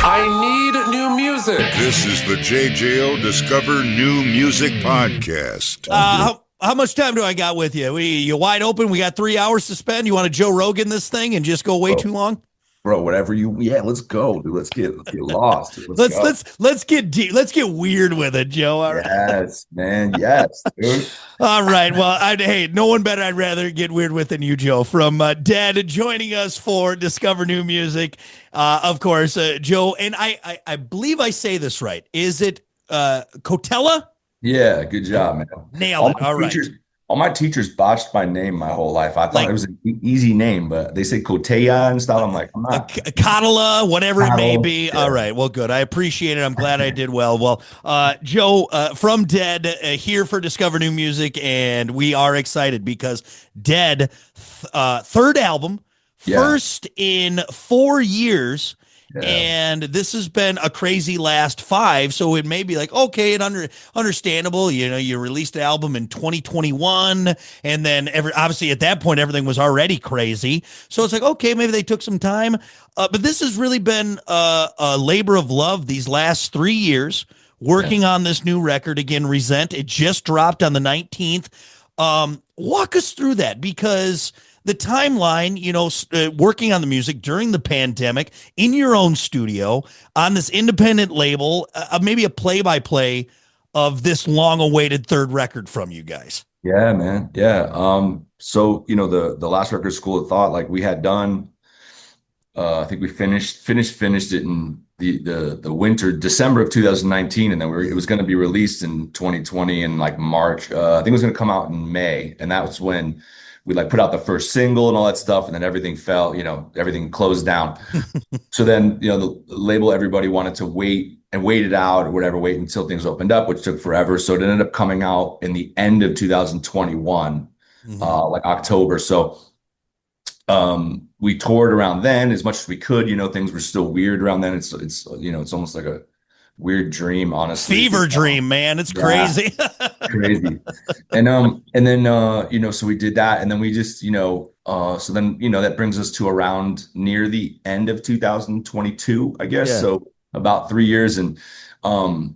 I need new music. This is the JJO Discover New Music Podcast. How much time do I got with you? You wide open? We got 3 hours to spend. You want to Joe Rogan this thing and just go way too long? Bro, whatever let's go, dude. Let's get lost. Let's get deep. Let's get weird with it, Joe. All right. Yes, man. Yes, dude. All right. Well, hey, no one better I'd rather get weird with than you, Joe, from DED, joining us for Discover New Music. Of course, Joe, and I believe I say this right. Is it Cotela? Yeah, good job, man. Nailed it. All right. All my teachers botched my name my whole life. I thought it was an easy name, but they say Cotella and stuff. I'm like, I'm not. Cotela, whatever it may be. Yeah. All right. Well, good. I appreciate it. I'm glad I did well. Well, Joe, from DED, here for Discover New Music, and we are excited because DED, third album, first in 4 years. Yeah. And this has been a crazy last 5, so it may be like, okay, understandable. You know, you released an album in 2021, and then obviously at that point everything was already crazy. So it's like, okay, maybe they took some time, but this has really been a labor of love these last 3 years working on this new record again, Resent. It just dropped on the 19th. Walk us through that, because the timeline, you know, working on the music during the pandemic in your own studio on this independent label, maybe a play-by-play of this long-awaited third record from you guys. Yeah, man. Yeah. So, you know, the last record, School of Thought, like we had done, I think we finished it in the winter, December of 2019. And then it was going to be released in 2020 in like March. I think it was going to come out in May. And that was when we like put out the first single and all that stuff. And then everything fell, you know, everything closed down. So then, you know, the label, everybody wanted to wait it out or whatever, wait until things opened up, which took forever. So it ended up coming out in the end of 2021, like October. So we toured around then as much as we could. You know, things were still weird around then. It's you know, it's almost like a weird dream, honestly. Fever dream, man. It's crazy. Crazy. And then you know, so we did that, and then we just, you know, so then, you know, that brings us to around near the end of 2022, I guess. Yeah. So about 3 years. And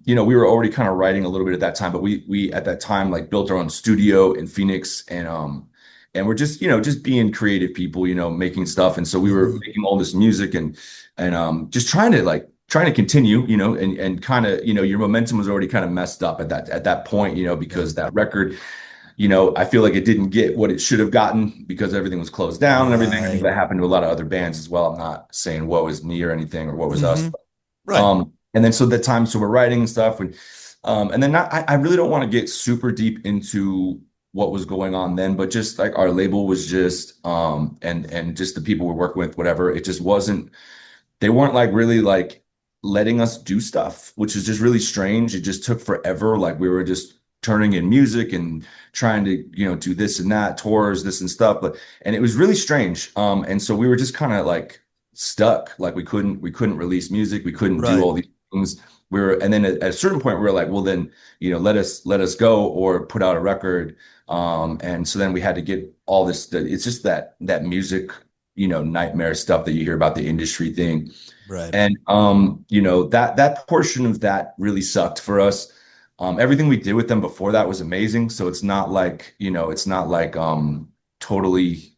you know, we were already kind of writing a little bit at that time, but we at that time like built our own studio in Phoenix, and we're just, you know, just being creative people, you know, making stuff. And so we were making all this music and just trying to continue, you know, and kind of, you know, your momentum was already kind of messed up at that point, you know, because that record, you know, I feel like it didn't get what it should have gotten because everything was closed down and everything. I think that happened to a lot of other bands as well. I'm not saying what was me or anything or what was us. But, right. And then so that time, so we're writing stuff and then I really don't want to get super deep into what was going on then, but just like our label was just and just the people we're working with, whatever, it just wasn't, they weren't like really like letting us do stuff, which is just really strange. It just took forever. Like we were just turning in music and trying to, you know, do this and that, tours, this and stuff, and it was really strange. And so we were just kind of like stuck, like we couldn't release music, we couldn't do all these things. And then at a certain point we were like, well then, you know, let us go or put out a record. And so then we had to get all this, it's just that music, you know, nightmare stuff that you hear about, the industry thing. Right. And, you know, that portion of that really sucked for us. Everything we did with them before that was amazing. So it's not like, you know, totally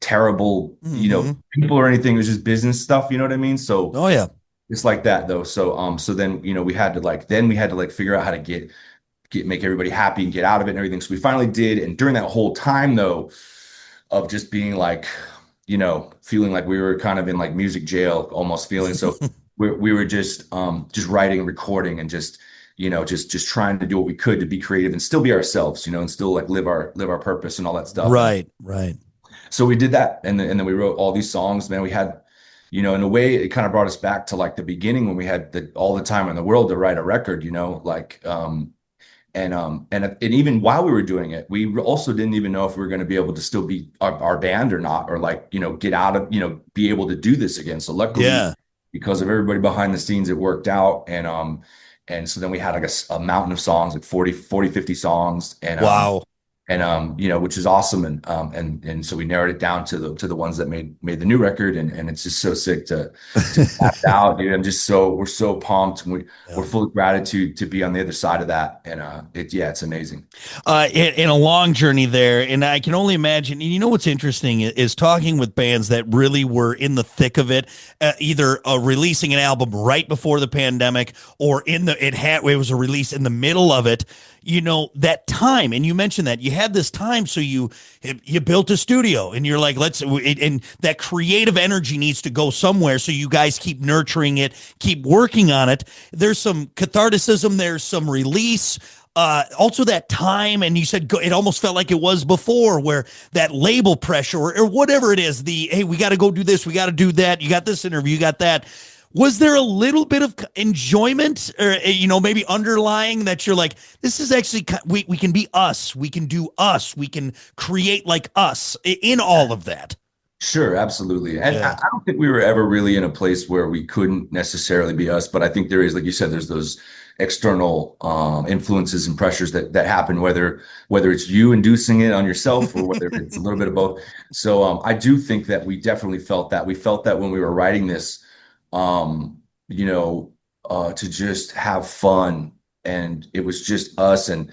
terrible, you know, people or anything. It was just business stuff. You know what I mean? So, oh yeah, it's like that though. So, so then, you know, we had to figure out how to make everybody happy and get out of it and everything. So we finally did. And during that whole time though, of just being like, you know, feeling like we were kind of in like music jail, almost feeling. So we were just writing, recording, and just, you know, just trying to do what we could to be creative and still be ourselves, you know, and still like live our purpose and all that stuff. Right. So we did that. And then we wrote all these songs, man. We had, you know, in a way, it kind of brought us back to like the beginning when we had all the time in the world to write a record, you know, like, and even while we were doing it, we also didn't even know if we were going to be able to still be our band or not, or like, you know, get out of, you know, be able to do this again. So luckily, because of everybody behind the scenes, it worked out. And so then we had like a mountain of songs, like 40, 50 songs. And, wow. and which is awesome. And so we narrowed it down to the ones that made the new record, and it's just so sick to act out, dude. We're so pumped. We're full of gratitude to be on the other side of that, and it's amazing. In a long journey there, and I can only imagine. And you know what's interesting is talking with bands that really were in the thick of it, either releasing an album right before the pandemic, or it was a release in the middle of it. You know that time, and you mentioned that you had this time, so you built a studio, and you're like, and that creative energy needs to go somewhere. So you guys keep nurturing it, keep working on it. There's some catharticism, there's some release. Also that time, and you said it almost felt like it was before, where that label pressure or whatever it is, hey, we got to go do this, we got to do that, you got this interview, you got that. Was there a little bit of enjoyment, or maybe underlying that you're like, this is actually we can be us, we can do us, we can create like us in all of that? Sure, absolutely. And Yeah. I don't think we were ever really in a place where we couldn't necessarily be us, but I think there is, like you said, there's those external influences and pressures that happen, whether it's you inducing it on yourself or whether it's a little bit of both. So I do think that we definitely felt that. We felt that when we were writing this, to just have fun, and it was just us. And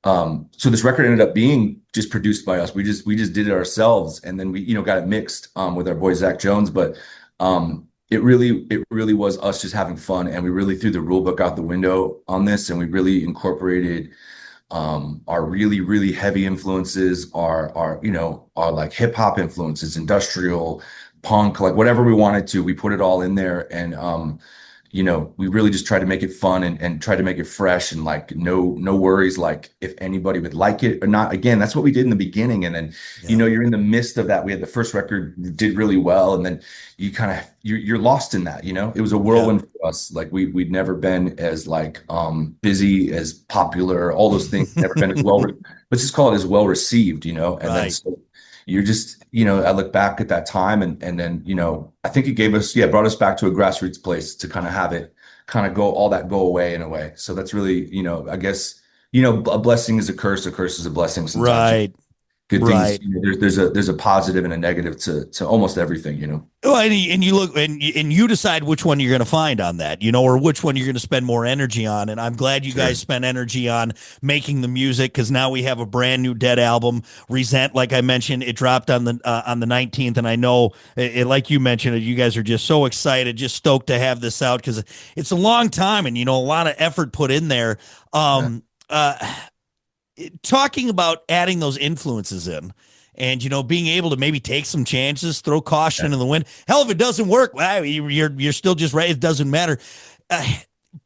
so this record ended up being just produced by us. We just did it ourselves, and then we got it mixed with our boy Zach Jones. But it really was us just having fun, and we really threw the rule book out the window on this, and we really incorporated our really heavy influences, our like hip hop influences, industrial, punk, like whatever we wanted to. We put it all in there, and we really just try to make it fun, and try to make it fresh, and like no worries, like if anybody would like it or not. Again, that's what we did in the beginning. And then, you're in the midst of that. We had the first record did really well. And then you kind of, you're lost in that, it was a whirlwind for us. Like we'd never been as like, busy, as popular, all those things, never been as well, let's just call it as well received, and Right. then so you're just, I look back at that time, and then, I think it gave us, brought us back to a grassroots place to kind of have it kind of go away in a way. So that's really, I guess, a blessing is a curse is a blessing sometimes. Right. Good things, Right. there's a positive and a negative to almost everything. Well, and you look and you decide which one you're going to find on that, or which one you're going to spend more energy on. And I'm glad you guys spent energy on making the music, because now we have a brand new Dead album, Resent. Like I mentioned, it dropped on the 19th, and I know like you mentioned, you guys are just so excited, just stoked to have this out, because it's a long time, and a lot of effort put in there. Talking about adding those influences in, and being able to maybe take some chances, throw caution in the wind. Hell, if it doesn't work, well, you're still just right. It doesn't matter.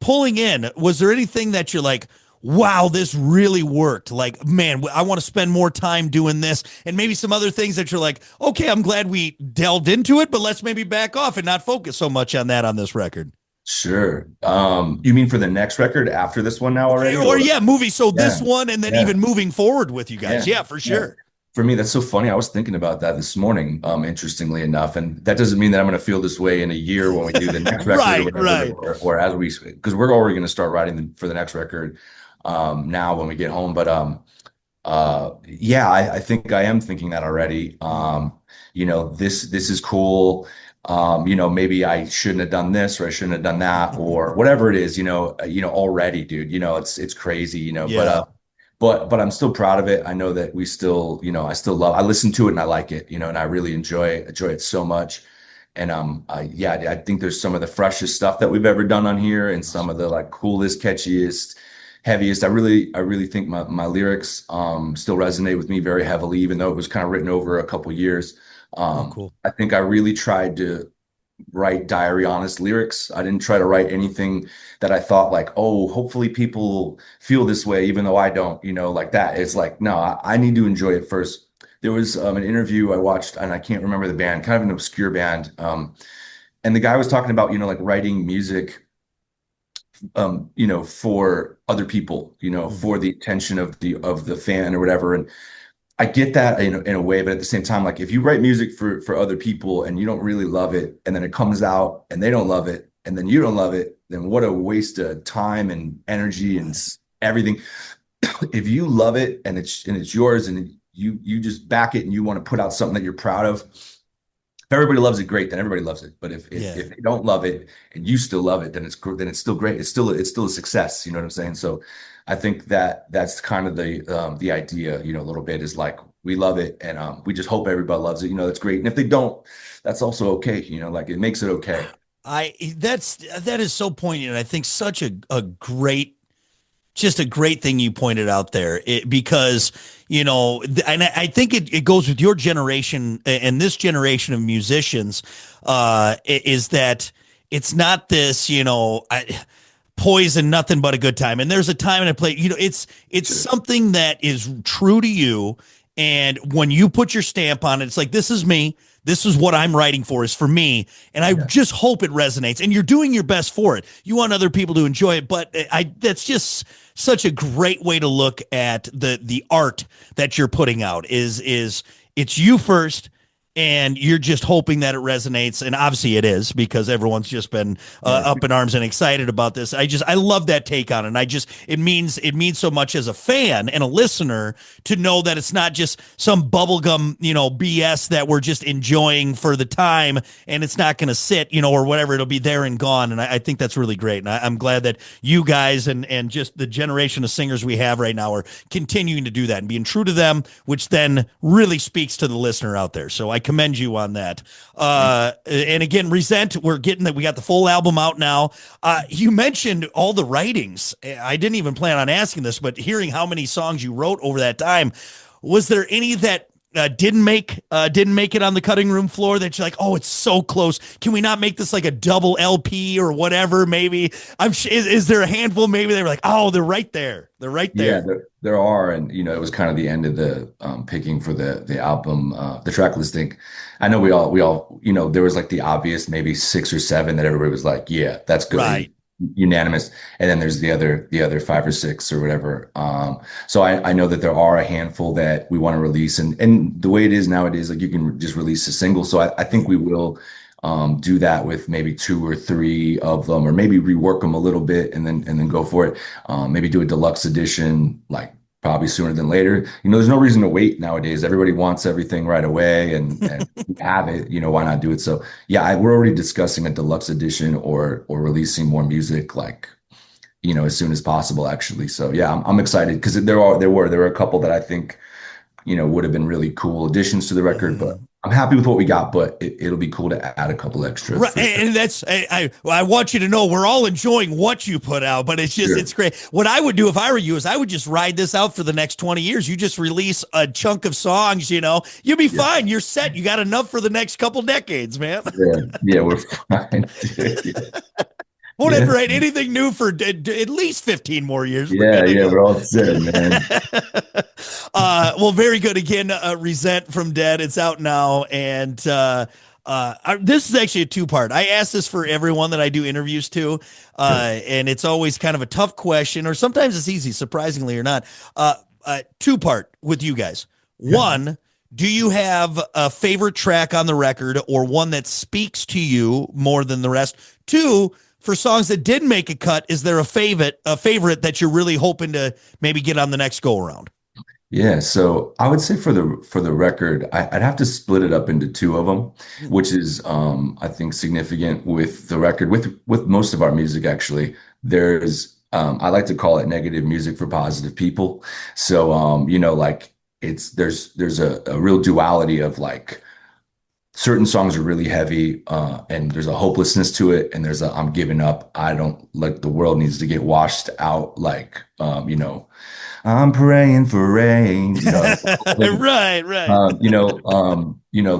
Pulling in, was there anything that you're like, wow, this really worked? Like, man, I want to spend more time doing this, and maybe some other things that you're like, okay, I'm glad we delved into it, but let's maybe back off and not focus so much on that on this record. Sure. You mean for the next record after this one now already? Or movie. So this one, and then even moving forward with you guys. Yeah, for sure. For me, that's so funny. I was thinking about that this morning, interestingly enough. And that doesn't mean that I'm going to feel this way in a year when we do the next record, or as because we're already going to start writing for the next record now when we get home. But I think I am thinking that already. This is cool. Maybe I shouldn't have done this, or I shouldn't have done that, or whatever it is, already, dude, it's crazy, Yeah. but I'm still proud of it. I know that we still, I listen to it and I like it, and I really enjoy it so much. And I think there's some of the freshest stuff that we've ever done on here, and some of the like coolest, catchiest, heaviest. I really think my lyrics still resonate with me very heavily, even though it was kind of written over a couple years. Cool. I think I really tried to write diary honest lyrics. I didn't try to write anything that I thought like, oh, hopefully people feel this way, even though I don't, like that. It's like, no, I need to enjoy it first. There was an interview I watched, and I can't remember the band, kind of an obscure band. And the guy was talking about, like writing music, for other people, for the attention of the fan or whatever. And I get that in a way, but at the same time, like if you write music for other people and you don't really love it, and then it comes out and they don't love it, and then you don't love it, then what a waste of time and energy and everything. if you love it and it's yours and you just back it and you want to put out something that you're proud of, if everybody loves it, great, then everybody loves it. But if they don't love it and you still love it, then it's still great. It's still a success. You know what I'm saying? So I think that's kind of the idea, a little bit is like we love it and we just hope everybody loves it. That's great. And if they don't, that's also okay. Like it makes it okay. That is so poignant. I think such a great, just a great thing you pointed out there, because and I think it goes with your generation and this generation of musicians, is that it's not this poison, nothing but a good time, and there's a time and a place. It's something that is true to you, and when you put your stamp on it, it's like, this is me. This is what I'm writing for, is for me. And I just hope it resonates, and you're doing your best for it. You want other people to enjoy it, but that's just such a great way to look at the art that you're putting out is it's you first, and you're just hoping that it resonates. And obviously it is, because everyone's just been up in arms and excited about this. I love that take on it. And it means so much as a fan and a listener to know that it's not just some bubblegum, BS that we're just enjoying for the time, and it's not going to sit, or whatever. It'll be there and gone. And I think that's really great. And I'm glad that you guys and just the generation of singers we have right now are continuing to do that and being true to them, which then really speaks to the listener out there. So I commend you on that. And again, Resent, we got the full album out now. You mentioned all the writings. I didn't even plan on asking this, but hearing how many songs you wrote over that time, was there any that didn't make it on the cutting room floor that you're like, oh, it's so close, can we not make this like a double LP or whatever? Maybe is there a handful? Maybe they were like, oh, they're right there. Yeah, there are. And it was kind of the end of the picking for the album, the track listing. I know we all there was like the obvious maybe 6 or 7 that everybody was like, yeah, that's good, right, unanimous. And then there's the other 5 or 6 or whatever. So I know that there are a handful that we want to release, and the way it is nowadays, like you can just release a single. So I think we will do that with maybe 2 or 3 of them, or maybe rework them a little bit and then go for it. Maybe do a deluxe edition, like probably sooner than later. There's no reason to wait nowadays. Everybody wants everything right away, and have it. Why not do it? So yeah, we're already discussing a deluxe edition or releasing more music, like as soon as possible, actually. So yeah, I'm excited, because there were a couple that I think would have been really cool additions to the record, but I'm happy with what we got, but it'll be cool to add a couple extras. Right, and that's I want you to know we're all enjoying what you put out, but it's just It's great. What I would do if I were you is I would just ride this out for the next 20 years. You just release a chunk of songs, you'll be fine. You're set. You got enough for the next couple decades, man. Yeah, we're fine. Won't have to write anything new for at least 15 more years. We're all set, man. Well, very good. Again, Resent from Dead. It's out now. And this is actually a 2-part. I ask this for everyone that I do interviews to, and it's always kind of a tough question, or sometimes it's easy, surprisingly or not. 2-part with you guys. One, do you have a favorite track on the record, or one that speaks to you more than the rest? 2, for songs that didn't make a cut, is there a favorite that you're really hoping to maybe get on the next go around? Yeah, so I would say for the record, I'd have to split it up into 2 of them, which is I think significant with the record, with most of our music actually. There's I like to call it negative music for positive people. So like there's a real duality of like, certain songs are really heavy, and there's a hopelessness to it, and there's a I'm giving up. I don't, like, the world needs to get washed out, like I'm praying for rain. Right.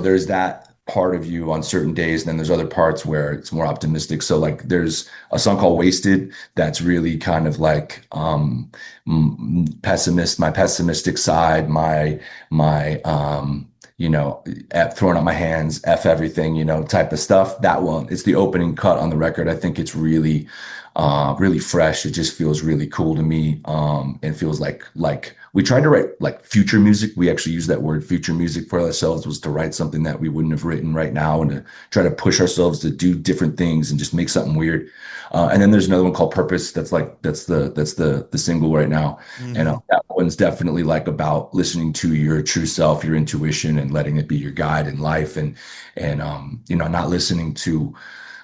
There's that part of you on certain days, and then there's other parts where it's more optimistic. So like there's a song called Wasted that's really kind of like my pessimistic side, my throwing up my hands, F everything, type of stuff. That one, it's the opening cut on the record. I think it's really really fresh. It just feels really cool to me. And feels like we tried to write like future music. We actually used that word future music for ourselves, was to write something that we wouldn't have written right now and to try to push ourselves to do different things and just make something weird. And then there's another one called Purpose. That's the single right now. And Mm-hmm. that one's definitely like about listening to your true self, your intuition, and letting it be your guide in life. And not listening to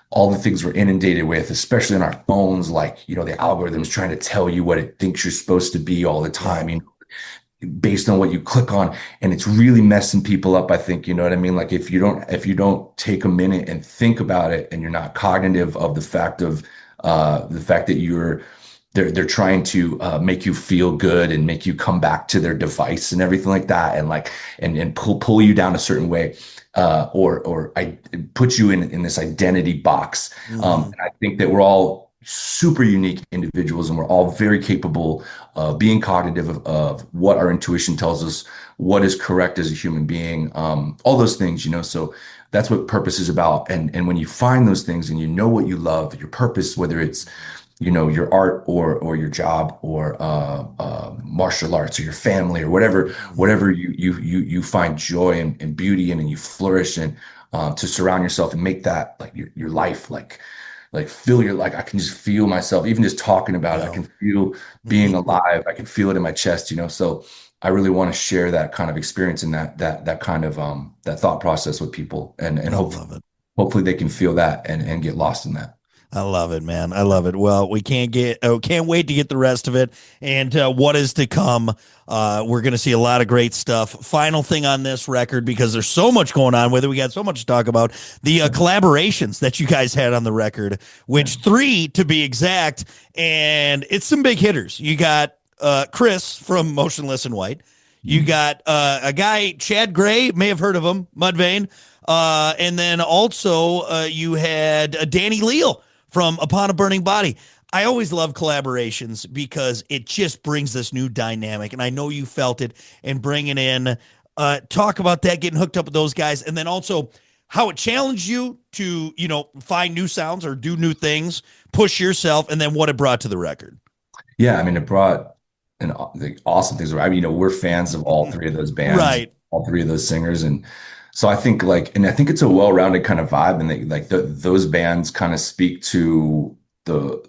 all the things we're inundated with, especially on our phones, like, the algorithm's trying to tell you what it thinks you're supposed to be all the time, based on what you click on. And it's really messing people up, I think, you know what I mean? Like if you don't take a minute and think about it, and you're not cognitive of the fact that they're trying to make you feel good and make you come back to their device and everything like that, and like and pull you down a certain way, or I put you in this identity box. Mm-hmm. And I think that we're all super unique individuals, and we're all very capable of being cognitive of what our intuition tells us, what is correct as a human being, all those things. So that's what purpose is about. And when you find those things and you know what you love, your purpose, whether it's your art or your job or martial arts or your family or whatever you find joy and beauty in, and you flourish in, to surround yourself and make that like your life, like feel like I can just feel myself, even just talking about it. I can feel being alive. I can feel it in my chest, so I really want to share that kind of experience and that kind of that thought process with people, and I love it. hopefully they can feel that and get lost in that. I love it, man. I love it. Well, we can't wait to get the rest of it and what is to come. We're going to see a lot of great stuff. Final thing on this record, because there's so much going on with it. We got so much to talk about. The collaborations that you guys had on the record, which 3 to be exact, and it's some big hitters. You got Chris from Motionless in White. You got a guy, Chad Gray, may have heard of him, Mudvayne. And then also you had Danny Leal from Upon a Burning Body. I always love collaborations because it just brings this new dynamic. And I know you felt it in bringing in, talk about that, getting hooked up with those guys. And then also how it challenged you to, find new sounds or do new things, push yourself, and then what it brought to the record. Yeah, I mean, it brought the awesome things. I mean, we're fans of all 3 of those bands, Right. all 3 of those singers, and so I think and I think it's a well-rounded kind of vibe, and those bands kind of speak to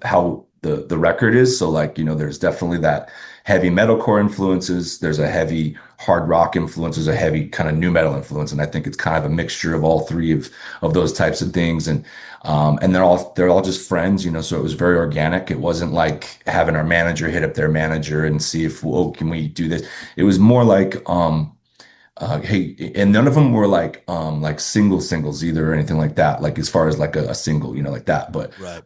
how the record is. So there's definitely that heavy metalcore influences. There's a heavy hard rock influence. There's a heavy kind of new metal influence, and I think it's kind of a mixture of all 3 of those types of things. And they're all just friends, so it was very organic. It wasn't like having our manager hit up their manager and see if, oh, can we do this? It was more like, hey, and none of them were like singles either or anything like that. Like as far as like a single, like that. But Right.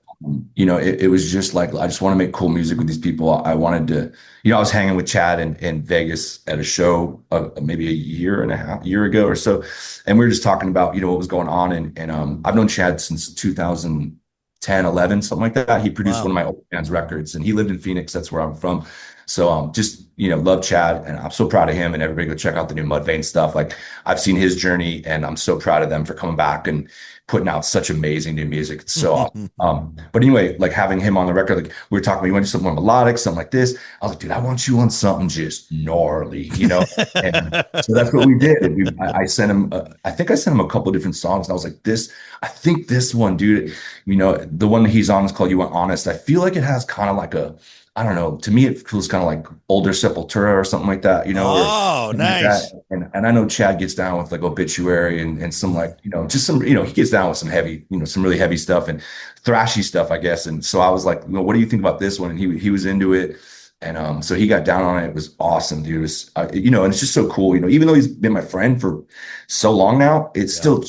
it was just like, I just want to make cool music with these people. I wanted to, I was hanging with Chad in Vegas at a show maybe a year ago or so. And we were just talking about, what was going on. And I've known Chad since 2010, 11, something like that. He produced one of my old band's records, and he lived in Phoenix. That's where I'm from. So just, love Chad, and I'm so proud of him, and everybody go check out the new Mudvayne stuff. Like I've seen his journey, and I'm so proud of them for coming back and putting out such amazing new music. It's so awesome. But anyway, like having him on the record, like we were talking, we went to something more melodic, something like this. I was like, dude, I want you on something just gnarly, And so that's what we did. I sent him, I think I sent him a couple of different songs, and I was like, I think this one, dude, the one that he's on is called You Want Honest. I feel like it has kind of like I don't know. To me, it feels kind of like older Sepultura or something like that, Oh, nice. Like and I know Chad gets down with like Obituary and some just some, he gets down with some heavy, some really heavy stuff and thrashy stuff, I guess. And so I was like, what do you think about this one? And he was into it. And so he got down on it. It was awesome, dude. It was, and it's just so cool, even though he's been my friend for so long now, it's still,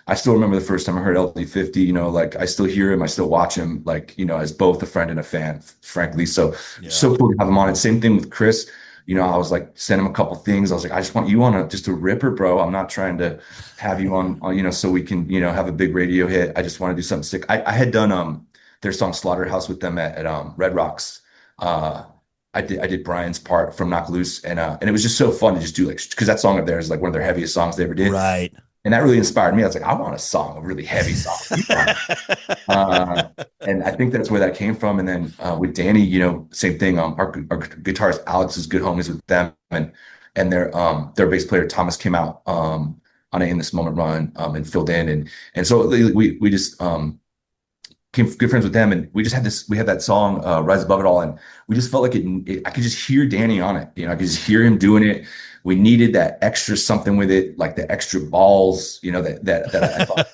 I still remember the first time I heard LD50, like I still hear him, I still watch him, like, as both a friend and a fan, frankly. So cool to have him on it. Same thing with Chris. I was like, send him a couple things. I was like, I just want you on just a ripper, bro. I'm not trying to have you on, so we can, have a big radio hit. I just want to do something sick. I had done their song Slaughterhouse with them at Red Rocks. I did Brian's part from Knock Loose, and it was just so fun to just do, like, because that song up there is like one of their heaviest songs they ever did. Right. And that really inspired me. I was like, I want a song, a really heavy song. And I think that's where that came from. And then with Danny, same thing. Our guitarist Alex is good homies with them, and their bass player Thomas came out on an In This Moment run and filled in, and so we just became good friends with them, and we had that song Rise Above It All, and we just felt like I could just hear Danny on it. I could just hear him doing it. We needed that extra something with it, like the extra balls, that I thought.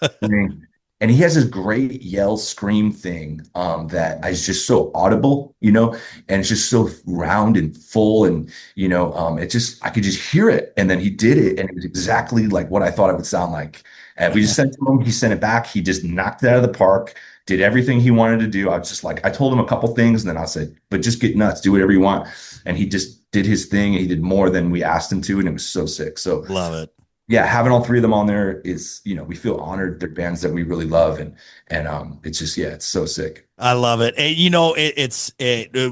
And he has this great yell scream thing that is just so audible, and it's just so round and full, and I could just hear it. And then he did it, and it was exactly like what I thought it would sound like. And we just sent it to him. He sent it back. He just knocked it out of the park. Did everything he wanted to do. I was just like, I told him a couple things, and then I said, but just get nuts, do whatever you want. And he just did his thing, and he did more than we asked him to, and it was so sick. So love it. Yeah, having all three of them on there is, we feel honored. They're bands that we really love, and it's just, it's so sick. I love it. And, it's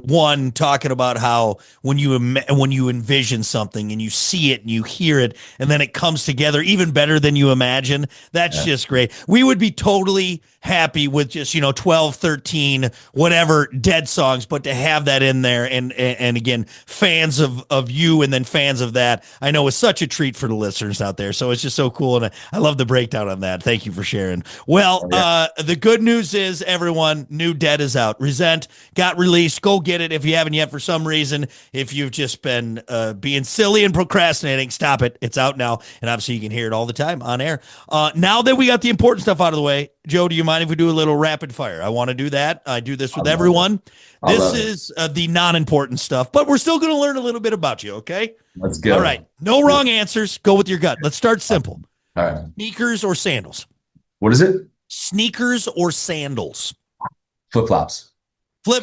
one talking about how when you envision something and you see it and you hear it and then it comes together even better than you imagine. That's just great. We would be totally happy with just 12, 13, whatever Dead songs, but to have that in there and again, fans of you and then fans of that, I know is such a treat for the listeners out there. So it's just so cool, and I love the breakdown on that. Thank you for sharing. Well, the good news is, everyone, new Dead is out. Resent got released. Go get it if you haven't yet for some reason. If you've just been being silly and procrastinating, stop it. It's out now, and obviously you can hear it all the time on air. Now that we got the important stuff out of the way, Joe, do you mind if we do a little rapid fire? I want to do that. I do this with everyone. This is the non-important stuff, but we're still going to learn a little bit about you, okay? Let's go. All right. No wrong answers. Go with your gut. Let's start simple. All right. Sneakers or sandals? What is it? Sneakers or sandals? Flip-flops.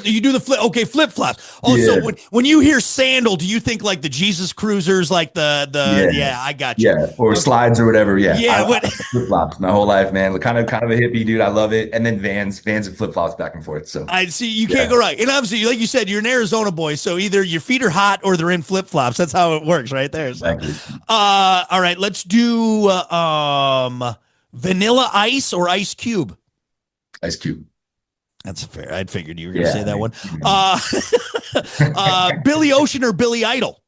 You do the flip. Okay, flip-flops. Oh, Yeah. so when you hear sandal, do you think like the Jesus Cruisers, like yeah, I got you. Yeah, or slides or whatever. Yeah. Yeah. Flip-flops my whole life, man. Kind of a hippie dude. I love it. And then Vans and flip-flops back and forth. So I see. You can't go right. And obviously, like you said, you're an Arizona boy, so either your feet are hot or they're in flip-flops. That's how it works right there. So. Exactly. All right, let's do Vanilla Ice or Ice Cube? Ice Cube. That's fair. I'd figured you were going to say that one. Billy Ocean or Billy Idol?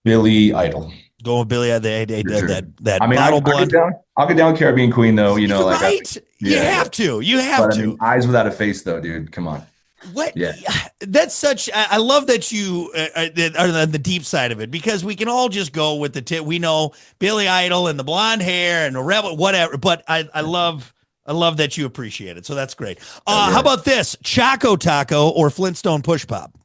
Billy Idol. Going with Billy Idol. That I mean, bottle blonde. I'll get down Caribbean Queen, though. Right? You have to. You have to. I mean, Eyes Without a Face, though, dude. Come on. What? Yeah. That's such. I love that you are on the deep side of it, because we can all just go with the tip. We know Billy Idol and the blonde hair and the rebel, whatever. But I love that you appreciate it. So that's great. How about this? Choco Taco or Flintstone Push Pop?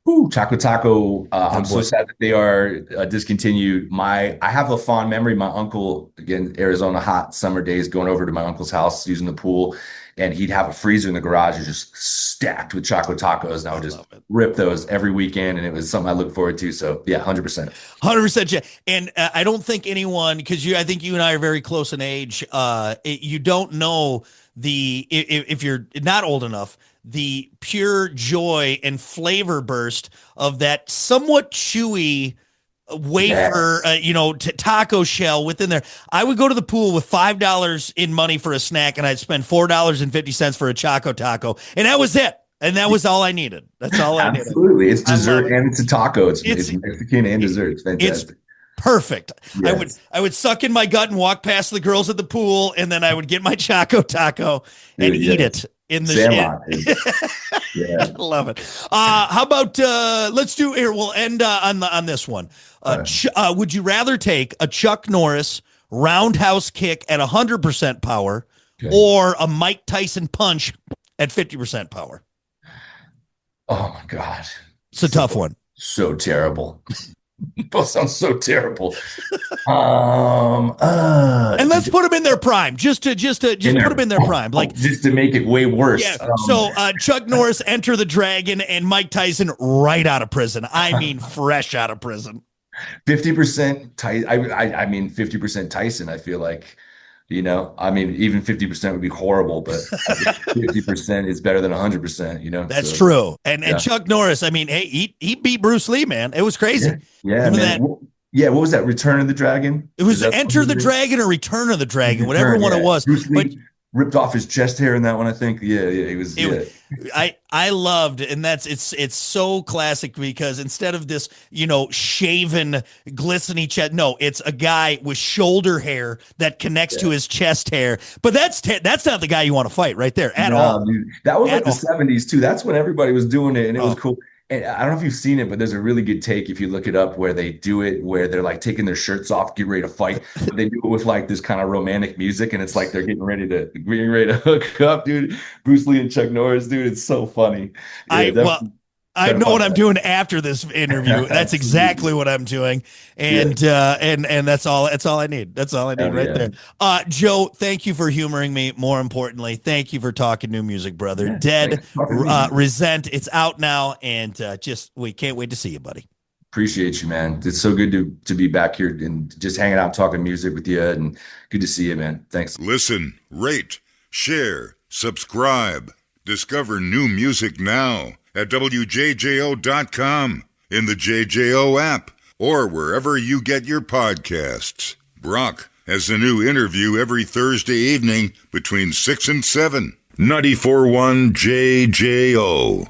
Ooh, Choco Taco. I'm so sad that they are discontinued. I have a fond memory. My uncle, again, Arizona hot summer days, going over to my uncle's house using the pool, and he'd have a freezer in the garage just stacked with Choco Tacos, and I would just rip those every weekend, and it was something I look forward to. So yeah, 100%. 100%. Yeah. And I don't think anyone, because I think you and I are very close in age. You don't know if you're not old enough, the pure joy and flavor burst of that somewhat chewy wafer, taco shell within there. I would go to the pool with $5 in money for a snack, and I'd spend $4.50 for a Choco Taco, and that was it. And that was all I needed. That's all I needed. Absolutely. It's dessert and it's a taco. It's Mexican and dessert. It's fantastic. It's perfect. Yes. I would suck in my gut and walk past the girls at the pool, and then I would get my Choco Taco and eat it in the shit. Yeah. I love it. How about let's do here. We'll end on this one. Would you rather take a Chuck Norris roundhouse kick at 100% power or a Mike Tyson punch at 50% power? Oh my God. It's a tough one. So terrible. Both sound so terrible. And let's put them in their prime, just put them in their prime, like just to make it way worse. Yeah. So Chuck Norris, Enter the Dragon, and Mike Tyson right out of prison. I mean, fresh out of prison. 50% Tyson. I mean, 50% Tyson. I feel like, I mean, even 50% would be horrible, but 50% is better than 100%, That's true. And Chuck Norris, I mean, hey, he beat Bruce Lee, man. It was crazy. Yeah, man. What was that? Return of the Dragon? It was Enter the Dragon or Return of the Dragon, whatever one it was. Bruce Lee, ripped off his chest hair in that one, I think. Yeah, he was. Yeah, I loved, and it's so classic because instead of this, shaven, glistening chest, no, it's a guy with shoulder hair that connects to his chest hair. But that's not the guy you want to fight right there at all. Dude. That was like At the all. 70s too. That's when everybody was doing it, and it was Oh, cool. And I don't know if you've seen it, but there's a really good take if you look it up where they do it where they're like taking their shirts off, get ready to fight, but they do it with like this kind of romantic music, and it's like they're getting ready to hook up, dude. Bruce Lee and Chuck Norris, dude. It's so funny. Yeah, well, definitely I try to know find what I'm that. doing after this interview. That's exactly Absolutely. what I'm doing. Yeah. And that's all I need. That's all I need Hell right yeah. there. Joe, thank you for humoring me. More importantly, thank you for talking new music, brother. Yeah. Dead, Thanks for talking to me, man. Resent. It's out now, and we can't wait to see you, buddy. Appreciate you, man. It's so good to be back here and just hanging out, talking music with you, and good to see you, man. Thanks. Listen, rate, share, subscribe. Discover new music now at WJJO.com, in the JJO app, or wherever you get your podcasts. Brock has a new interview every Thursday evening between 6 and 7. 94.1 JJO.